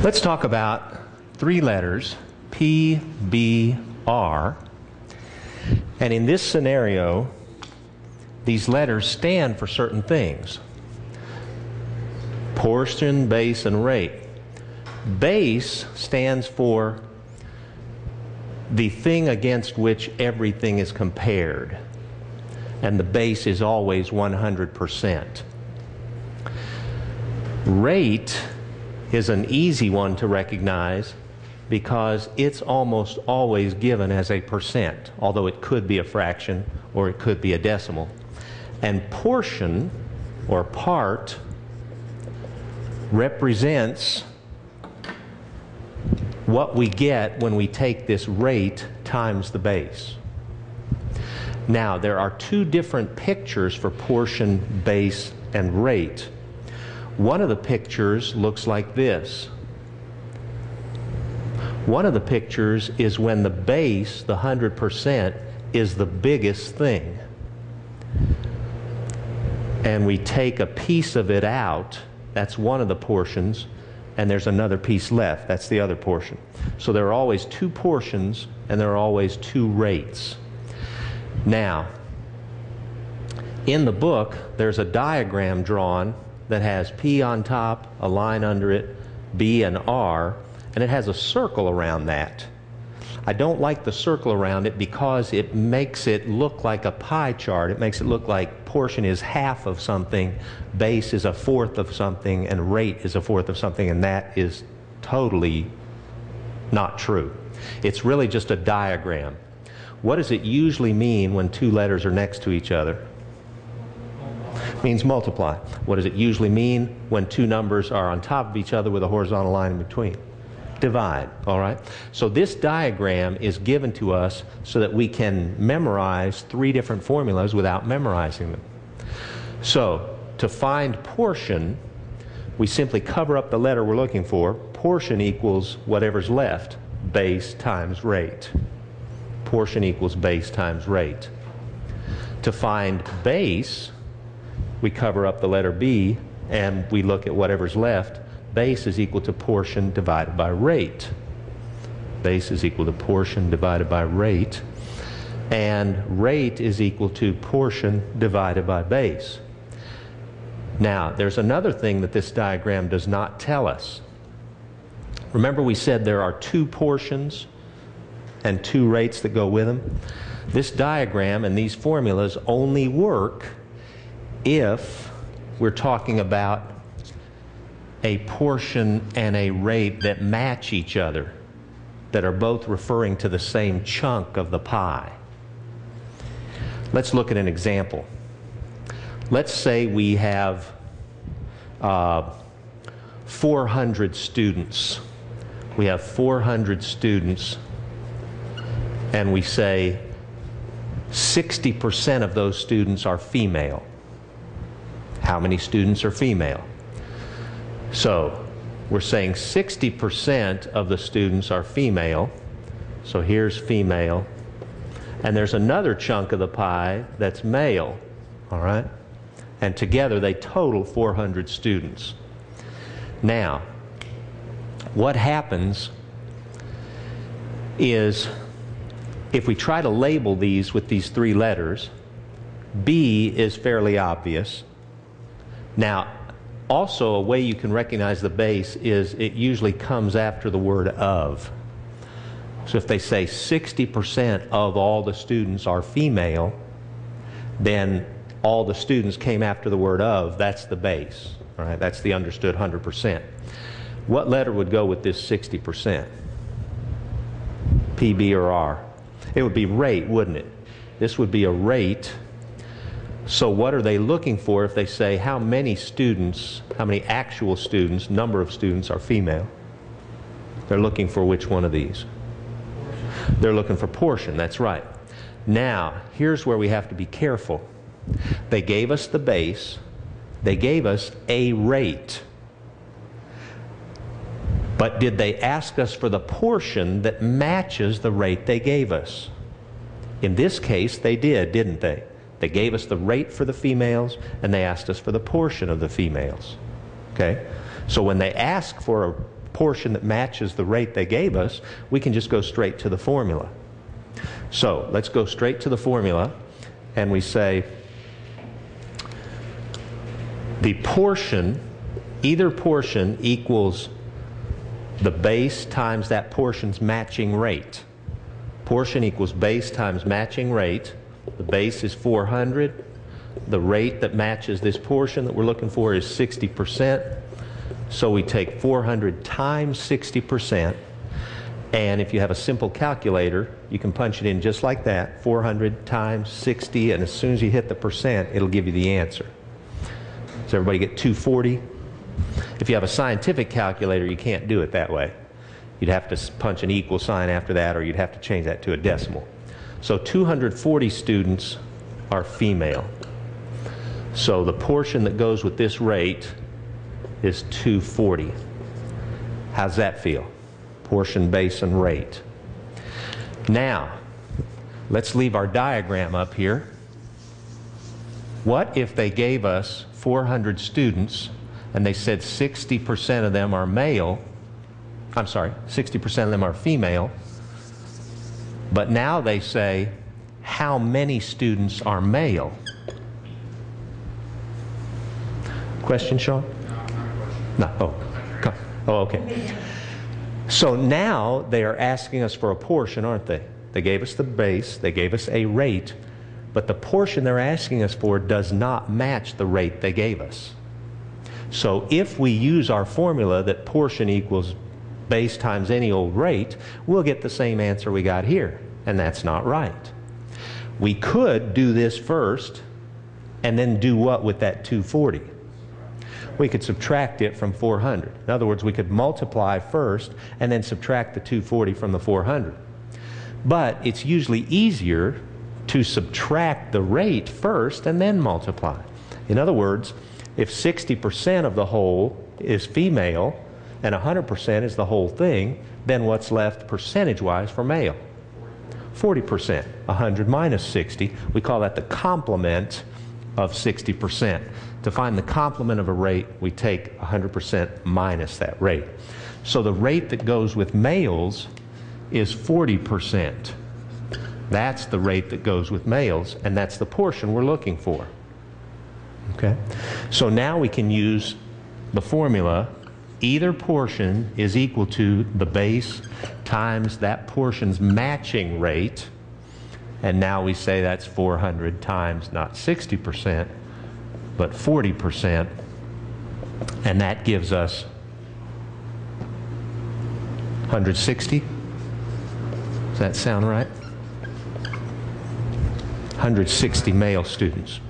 Let's talk about three letters, PBR. And in this scenario, these letters stand for certain things. Portion, base, and rate. Base stands for the thing against which everything is compared. And the base is always 100%. Rate is an easy one to recognize because it's almost always given as a percent, although it could be a fraction or it could be a decimal. And portion, or part, represents what we get when we take this rate times the base. Now, there are two different pictures for portion, base, and rate. One of the pictures looks like this. One of the pictures is when the base, the 100%, is the biggest thing. And we take a piece of it out, that's one of the portions, and there's another piece left, that's the other portion. So there are always two portions and there are always two rates. Now, in the book, there's a diagram drawn that has P on top, a line under it, B and R, and it has a circle around that. I don't like the circle around it because it makes it look like a pie chart. It makes it look like portion is half of something, base is a fourth of something, and rate is a fourth of something, and that is totally not true. It's really just a diagram. What does it usually mean when two letters are next to each other? It means multiply. What does it usually mean when two numbers are on top of each other with a horizontal line in between? Divide, all right? So this diagram is given to us so that we can memorize three different formulas without memorizing them. So, to find portion, we simply cover up the letter we're looking for. Portion equals whatever's left, base times rate. Portion equals base times rate. To find base, we cover up the letter B and we look at whatever's left. Base is equal to portion divided by rate. Base is equal to portion divided by rate. And rate is equal to portion divided by base. Now, there's another thing that this diagram does not tell us. Remember we said there are two portions and two rates that go with them? This diagram and these formulas only work if we're talking about a portion and a rate that match each other, that are both referring to the same chunk of the pie. Let's look at an example. Let's say we have 400 students. We have 400 students, and we say 60% of those students are female. How many students are female? So we're saying 60% of the students are female. So here's female. And there's another chunk of the pie that's male. All right? And together they total 400 students. Now, what happens is if we try to label these with these three letters, B is fairly obvious. Now, also a way you can recognize the base is it usually comes after the word of. So if they say 60% of all the students are female, then all the students came after the word of, that's the base. All right, that's the understood 100%. What letter would go with this 60%? P, B, or R? It would be rate, wouldn't it? This would be a rate. So what are they looking for if they say how many students, how many actual students, number of students are female? They're looking for which one of these? They're looking for portion, that's right. Now, here's where we have to be careful. They gave us the base, they gave us a rate. But did they ask us for the portion that matches the rate they gave us? In this case, they did, didn't they? They gave us the rate for the females, and they asked us for the portion of the females. Okay? So when they ask for portion that matches the rate they gave us, we can just go straight to the formula. So let's go straight to the formula, and we say the portion, either portion equals the base times that portion's matching rate. Portion equals base times matching rate. The base is 400. The rate that matches this portion that we're looking for is 60%. So we take 400 times 60%, and if you have a simple calculator, you can punch it in just like that, 400 times 60, and as soon as you hit the percent, it'll give you the answer. Does everybody get 240? If you have a scientific calculator, you can't do it that way. You'd have to punch an equal sign after that, or you'd have to change that to a decimal. So 240 students are female. So the portion that goes with this rate is 240. How's that feel? Portion, base, and rate. Now, let's leave our diagram up here. What if they gave us 400 students and they said 60% of them are male? I'm sorry, 60% of them are female. But now they say, how many students are male? Question, Sean? No. Oh, okay. So now they are asking us for a portion, aren't they? They gave us the base, they gave us a rate, but the portion they're asking us for does not match the rate they gave us. So if we use our formula that portion equals base times any old rate, we'll get the same answer we got here, and that's not right. We could do this first and then do what with that 240? We could subtract it from 400. In other words, we could multiply first and then subtract the 240 from the 400. But it's usually easier to subtract the rate first and then multiply. In other words, if 60% of the whole is female and 100% is the whole thing, then what's left percentage-wise for male? 40%. 100 minus 60. We call that the complement of 60%. To find the complement of a rate, we take 100% minus that rate. So the rate that goes with males is 40%. That's the rate that goes with males, and that's the portion we're looking for. Okay? So now we can use the formula, either portion is equal to the base times that portion's matching rate, and now we say that's 400 times not 60%, but 40%, and that gives us 160. Does that sound right? 160 male students.